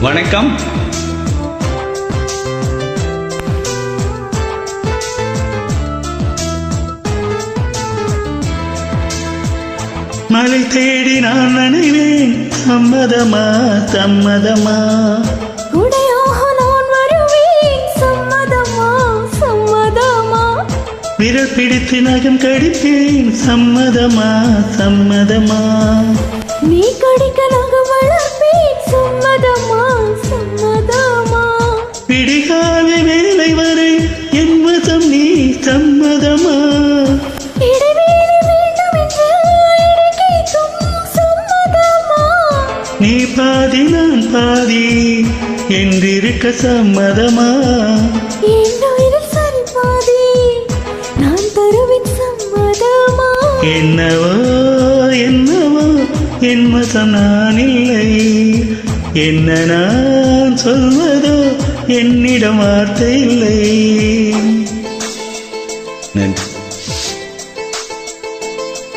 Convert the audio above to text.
வணக்கம். மலை தேடி நான் நனைவேன், சம்மதமா சம்மதமா? உடையாக நான் வருவேன், சம்மதமா சம்மதமா? விரல் பிடித்து நகம் கடிப்பேன், சம்மதமா சம்மதமா? நீ கடிக்க நகம் வளர்ப்பேன், சம்மதமா சம்மதமா? விடிகால வேலை வரை என் வசம் நீ, சம்மதமா? இடைவேளை வேண்டும் என்று இடைக்கேட்கும், சம்மதமா? நீ பாதி நான் பாதி என்றிருக்க சம்மதமா? என் உயிரில் சரி பாதி நான் தருவேன், சம்மதமா? என்னவோ என்னவோ என் வசம் நான் இல்லை, என்ன நான் சொல்வதோ என்னிடம் வார்த்தை இல்லை. நன்றி.